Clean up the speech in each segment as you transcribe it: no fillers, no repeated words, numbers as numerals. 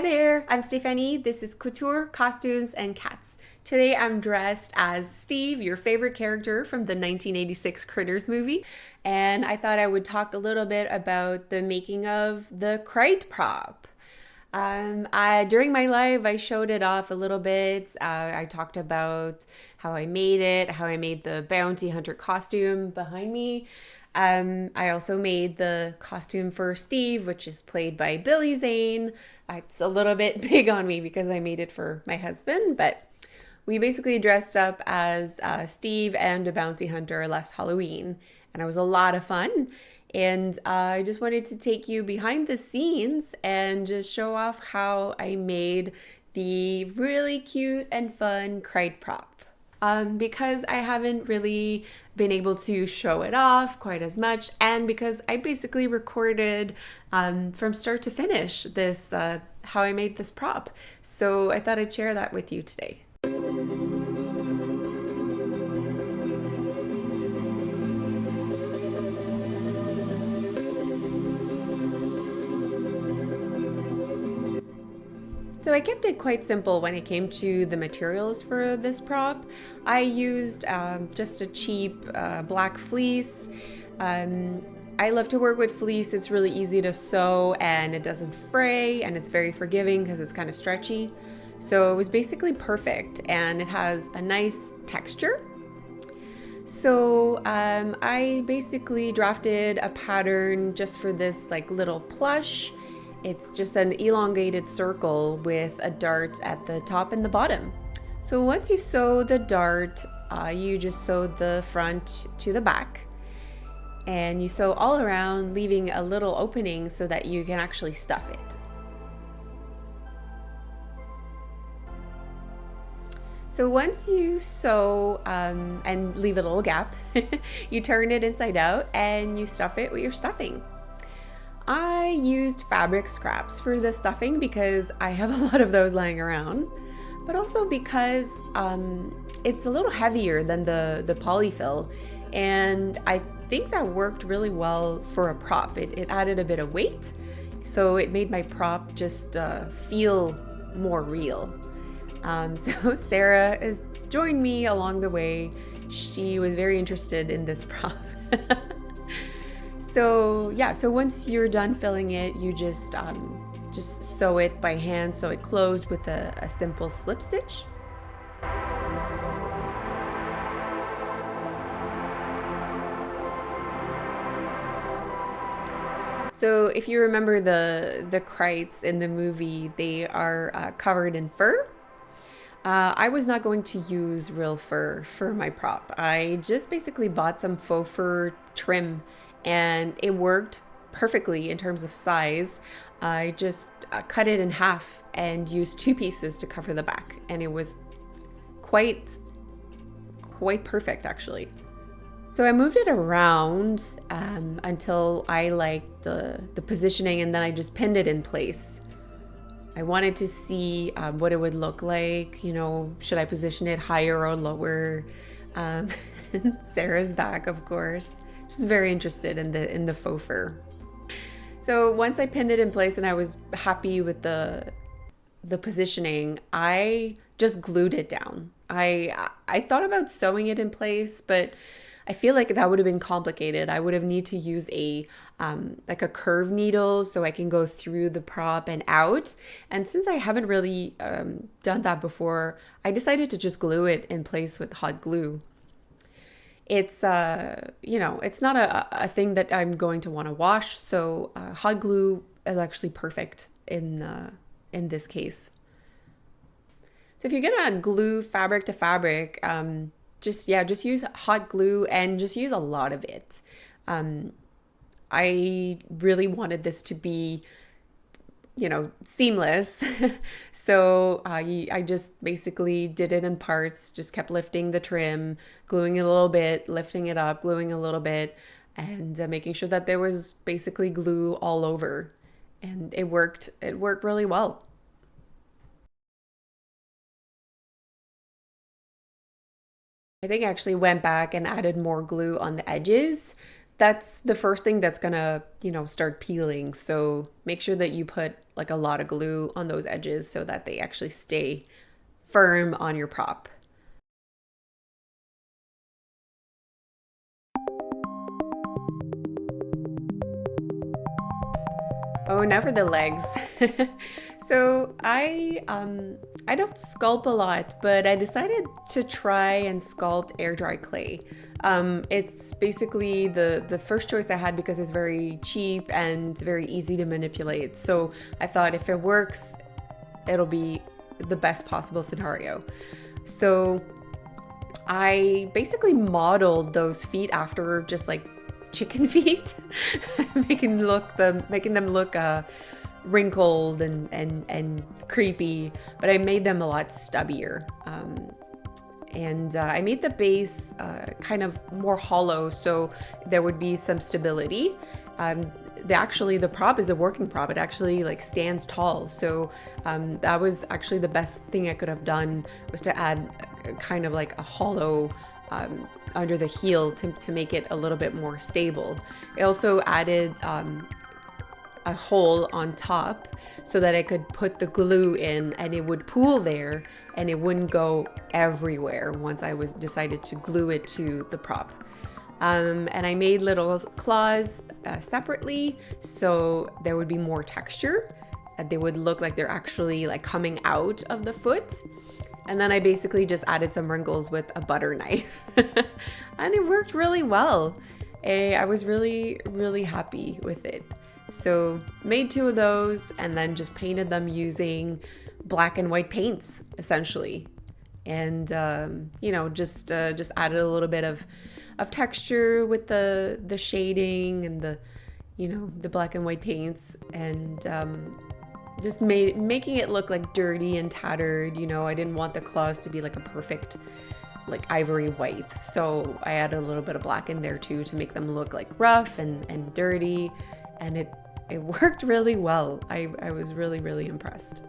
there, I'm Stephanie. This is Couture, Costumes, and Cats. Today I'm dressed as Steve, your favorite character from the 1986 Critters movie, and I thought I would talk a little bit about the making of the Krite prop. During my live, I showed it off a little bit. I talked about how I made it, how I made the bounty hunter costume behind me. I also made the costume for Steve, which is played by Billy Zane. It's a little bit big on me because I made it for my husband, but we basically dressed up as Steve and a bounty hunter last Halloween, and it was a lot of fun. And I just wanted to take you behind the scenes and just show off how I made the really cute and fun Krite prop. Because I haven't really been able to show it off quite as much, and because I basically recorded from start to finish this how I made this prop. So I thought I'd share that with you today. So I kept it quite simple when it came to the materials for this prop. I used just a cheap black fleece. I love to work with fleece. It's really easy to sew and it doesn't fray and it's very forgiving because it's kind of stretchy. So it was basically perfect and it has a nice texture. So I basically drafted a pattern just for this like little plush. It's just an elongated circle with a dart at the top and the bottom. So once you sew the dart, you just sew the front to the back. And you sew all around, leaving a little opening so that you can actually stuff it. So once you sew and leave a little gap, you turn it inside out and you stuff it with your stuffing. I used fabric scraps for the stuffing because I have a lot of those lying around, but also because it's a little heavier than the polyfill, and I think that worked really well for a prop. It added a bit of weight, so it made my prop just feel more real. So Sarah has joined me along the way. She was very interested in this prop. So yeah, so once you're done filling it, you just sew it by hand so it closed with a simple slip stitch. So if you remember the Krites in the movie, they are covered in fur. I was not going to use real fur for my prop. I just basically bought some faux fur trim and it worked perfectly in terms of size. I just cut it in half and used 2 pieces to cover the back, and it was quite perfect actually. So I moved it around until I liked the positioning, and then I just pinned it in place. I wanted to see what it would look like, you know, should I position it higher or lower? Sarah's back, of course. She's very interested in the faux fur. So once I pinned it in place and I was happy with the positioning, I just glued it down. I thought about sewing it in place, but I feel like that would have been complicated. I would have need to use a like a curved needle so I can go through the prop and out. And since I haven't really done that before, I decided to just glue it in place with hot glue. It's you know, it's not a thing that I'm going to want to wash, so hot glue is actually perfect in this case. So if you're gonna glue fabric to fabric, just use hot glue and just use a lot of it. I really wanted this to be, you know, seamless. So I just basically did it in parts, just kept lifting the trim, gluing it a little bit, lifting it up, gluing a little bit, and making sure that there was basically glue all over. And it worked really well. I think I actually went back and added more glue on the edges. That's the first thing that's gonna, you know, start peeling. So make sure that you put like a lot of glue on those edges so that they actually stay firm on your prop. Oh, now for the legs. So I don't sculpt a lot, but I decided to try and sculpt air dry clay. It's basically the first choice I had because it's very cheap and very easy to manipulate. So I thought if it works, it'll be the best possible scenario. So I basically modeled those feet after just like chicken feet, making them look wrinkled and creepy. But I made them a lot stubbier, and I made the base kind of more hollow, so there would be some stability. The prop is a working prop. It actually like stands tall. So that was actually the best thing I could have done, was to add kind of like a hollow under the heel to make it a little bit more stable. I also added a hole on top so that I could put the glue in and it would pool there and it wouldn't go everywhere once I decided to glue it to the prop. And I made little claws separately so there would be more texture, that they would look like they're actually like coming out of the foot. And then I basically just added some wrinkles with a butter knife. And it worked really well. I was really, really happy with it. So made 2 of those and then just painted them using black and white paints, essentially. And, just added a little bit of texture with the shading and the black and white paints, and just making it look like dirty and tattered. I didn't want the claws to be like a perfect like ivory white, so I added a little bit of black in there too to make them look like rough and dirty, and it worked really well. I was really, really impressed.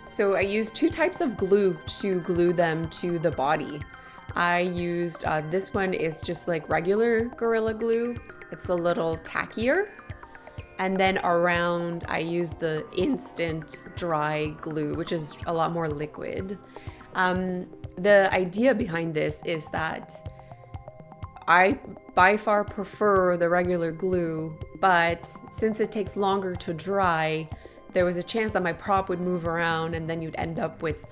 So I used 2 types of glue to glue them to the body. I used, this one is just like regular Gorilla Glue. It's a little tackier. And then around, I used the instant dry glue, which is a lot more liquid. The idea behind this is that I by far prefer the regular glue, but since it takes longer to dry, there was a chance that my prop would move around and then you'd end up with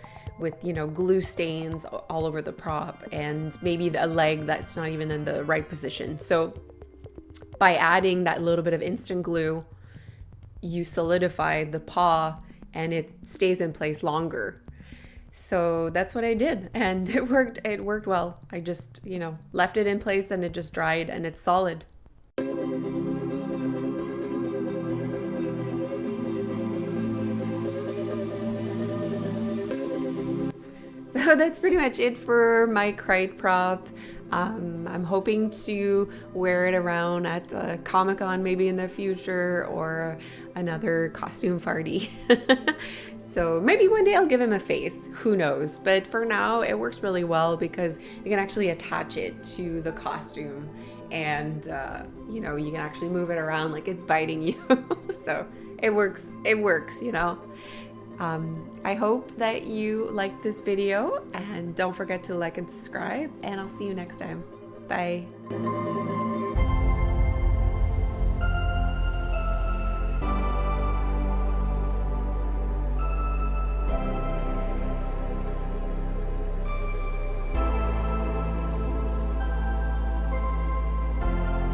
glue stains all over the prop and maybe a leg that's not even in the right position. So by adding that little bit of instant glue, you solidify the paw and it stays in place longer. So that's what I did, and it worked well. I just, left it in place and it just dried and it's solid. So that's pretty much it for my Krite prop. I'm hoping to wear it around at a Comic-Con maybe in the future, or another costume party. So maybe one day I'll give him a face, who knows. But for now, it works really well because you can actually attach it to the costume, and you can actually move it around like it's biting you. So it works. I hope that you liked this video, and don't forget to like and subscribe, and I'll see you next time. Bye.